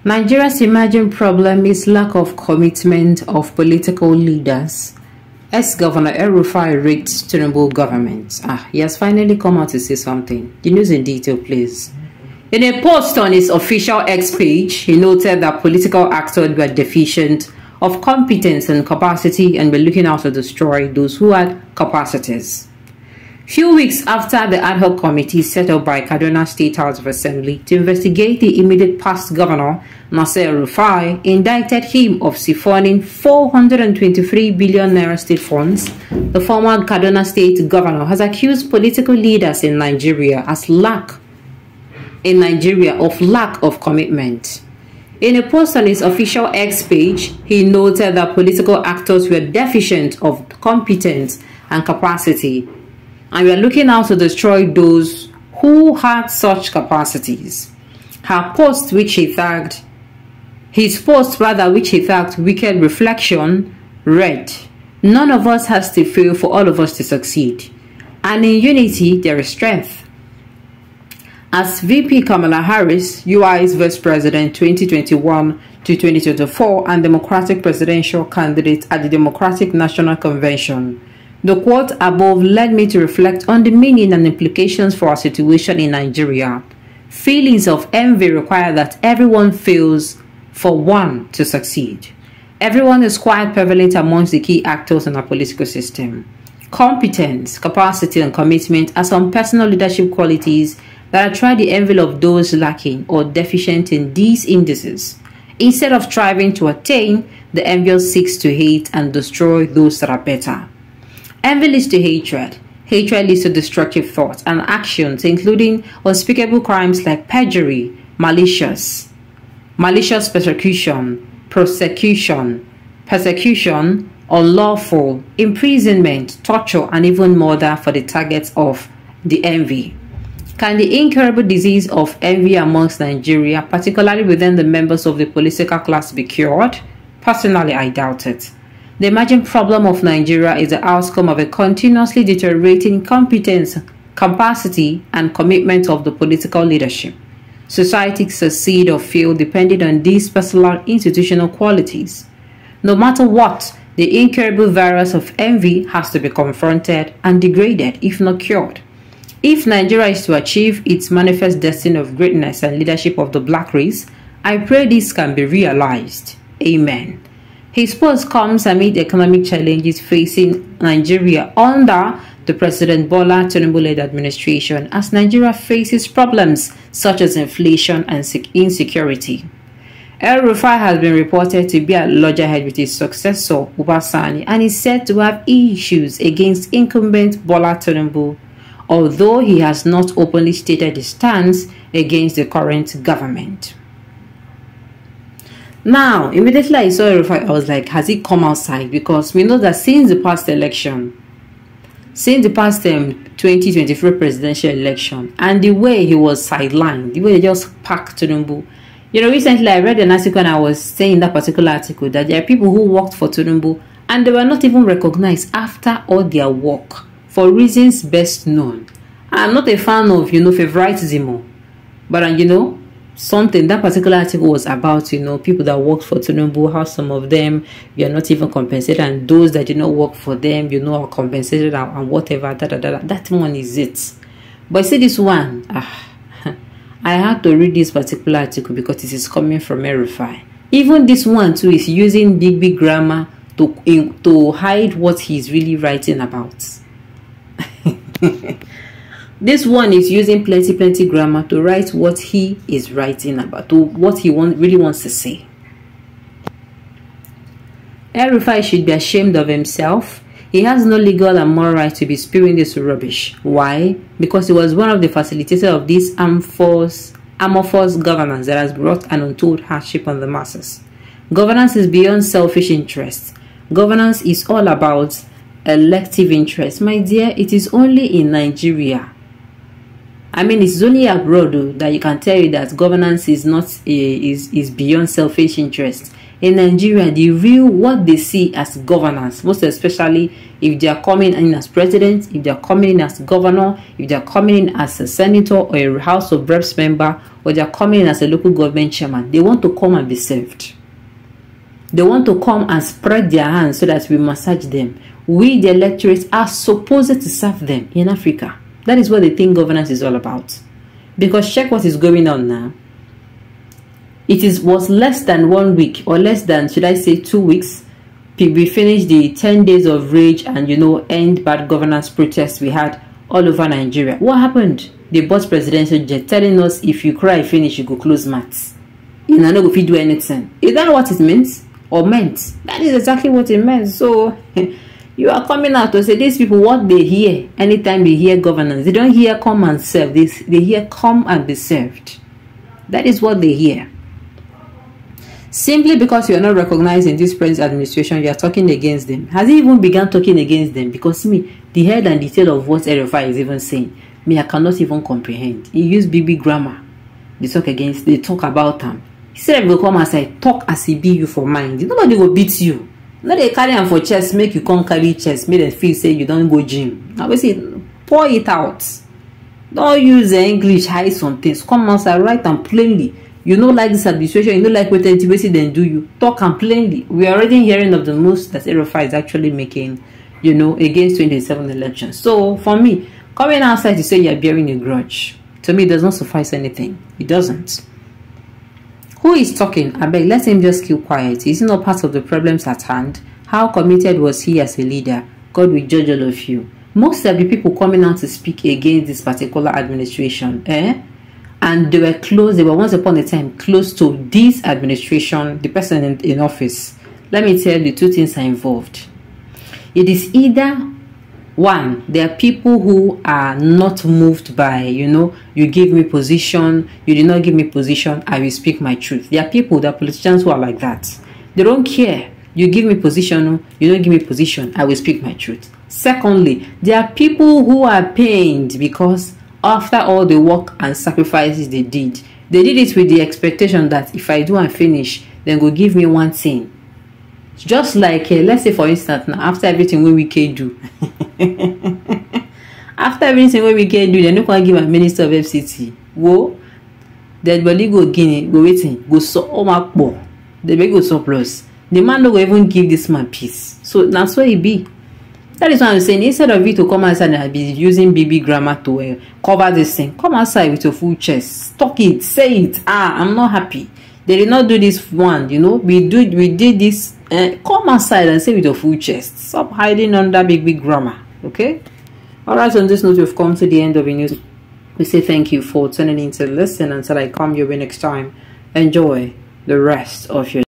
Nigeria's emerging problem is lack of commitment of political leaders. Ex-Governor Elrufai rates Tinubu government. He has finally come out to say something. The news in detail, please. In a post on his official X page, he noted that political actors were deficient of competence and capacity and were looking out to destroy those who had capacities. Few weeks after the ad hoc committee set up by Kaduna State House of Assembly to investigate the immediate past governor, Nasir Elrufai, indicted him of siphoning 423 billion naira state funds, the former Kaduna State governor has accused political leaders in Nigeria of lack of commitment. In a post on his official X page, he noted that political actors were deficient of competence and capacity, and we are looking out to destroy those who had such capacities. His post, which he tagged Wicked Reflection, read, "None of us has to fail for all of us to succeed, and in unity there is strength." As VP Kamala Harris, UI's Vice President 2021 to 2024 and Democratic presidential candidate at the Democratic National Convention, the quote above led me to reflect on the meaning and implications for our situation in Nigeria. Feelings of envy require that everyone fails for one to succeed. Everyone is quite prevalent amongst the key actors in our political system. Competence, capacity, and commitment are some personal leadership qualities that attract the envy of those lacking or deficient in these indices. Instead of striving to attain, the envious seeks to hate and destroy those that are better. Envy leads to hatred. Hatred leads to destructive thoughts and actions, including unspeakable crimes like perjury, malicious persecution, unlawful, imprisonment, torture, and even murder for the targets of the envy. Can the incurable disease of envy amongst Nigeria, particularly within the members of the political class, be cured? Personally, I doubt it. The emerging problem of Nigeria is the outcome of a continuously deteriorating competence, capacity, and commitment of the political leadership. Society succeed or fail depending on these personal institutional qualities. No matter what, the incurable virus of envy has to be confronted and degraded, if not cured. If Nigeria is to achieve its manifest destiny of greatness and leadership of the black race, I pray this can be realized. Amen. His post comes amid economic challenges facing Nigeria under the President Bola Tinubu-led administration, as Nigeria faces problems such as inflation and insecurity. Elrufai has been reported to be at loggerhead with his successor, Ubasani, and is said to have issues against incumbent Bola Tinubu, although he has not openly stated his stance against the current government. Now, immediately I saw Elrufai, I was like, has he come outside? Because we know that since the past 2023 presidential election, and the way he was sidelined, the way they just packed Tinubu. You know, recently I read an article and I was saying in that particular article that there are people who worked for Tinubu and they were not even recognized after all their work for reasons best known. I'm not a fan of, favoritism, but something that particular article was about, people that worked for Tinubu, how some of them you are not even compensated, and those that did not work for them, are compensated and whatever. That one is it. But see this one, I had to read this particular article because it is coming from Elrufai. Even this one too is using big grammar to hide what he's really writing about. This one is using plenty grammar to write what he is writing about, to what he really wants to say. Elrufai should be ashamed of himself. He has no legal and moral right to be spewing this rubbish. Why? Because he was one of the facilitators of this amorphous governance that has brought an untold hardship on the masses. Governance is beyond selfish interests. Governance is all about elective interest. My dear, it is only in Nigeria. I mean, it's only abroad that you can tell you that governance is not is beyond selfish interest. In Nigeria, what they see as governance, most especially if they are coming in as president, if they are coming in as governor, if they are coming in as a senator or a House of Reps member, or they are coming in as a local government chairman. They want to come and be served. They want to come and spread their hands so that we massage them. We, the electorates, are supposed to serve them in Africa. That is what they think governance is all about. Because check what is going on now. Was less than 1 week, or less than, should I say, 2 weeks. We finished the 10 days of rage and, end bad governance protests we had all over Nigeria. What happened? They bought presidential jet telling us if you cry finish, you go close mats. You know, not go fit do anything. Is that what it means? Or meant? That is exactly what it meant. So you are coming out to say these people, what they hear anytime they hear governance, they don't hear come and serve. They hear come and be served. That is what they hear. Simply because you are not recognized in this present administration, you are talking against them. Has he even begun talking against them? Because me, the head and detail of what Elrufai is even saying, me, I cannot even comprehend. He used BB grammar. They talk about them. He said, "Will come as I talk as he be you for mind. Nobody will beat you. No, they carry him for chest, make you come carry chest, make them feel say you don't go gym. Now we say, pour it out. Don't use the English, hide some things. Come outside, write them plainly. You know, like this administration, you know, like what anybody then do you talk and plainly. We are already hearing of the moves that Elrufai is actually making, against 2027 elections. So for me, coming outside to say you're bearing a grudge, to me, it does not suffice anything. It doesn't. Who is talking? I beg, let him just keep quiet. Is he not part of the problems at hand? How committed was he as a leader? God will judge all of you. Most of the people coming out to speak against this particular administration, and they were close, they were once upon a time close to this administration, the person in office. Let me tell you, two things are involved. It is either one, there are people who are not moved by, you give me position, you did not give me position, I will speak my truth. There are people, there are politicians who are like that. They don't care. You give me position, you don't give me position, I will speak my truth. Secondly, there are people who are pained because after all the work and sacrifices they did it with the expectation that if I do and finish, then go give me one thing. Just like, let's say for instance, now after everything we can do, after everything we can do, they're not going to give a minister of FCT. Whoa, that body go Guinea, go waiting, go so oh the big go surplus. The man don't even give this man peace. So that's where he be. That is what I'm saying. Instead of you to come outside and be using BB grammar to cover this thing, come outside with your full chest. Talk it, say it. I'm not happy. They did not do this one, We did this. Come outside and say with your full chest. Stop hiding under big grammar. Okay? Alright, on this note, we've come to the end of the news. We say thank you for tuning in to listen. Until I come your way next time, enjoy the rest of your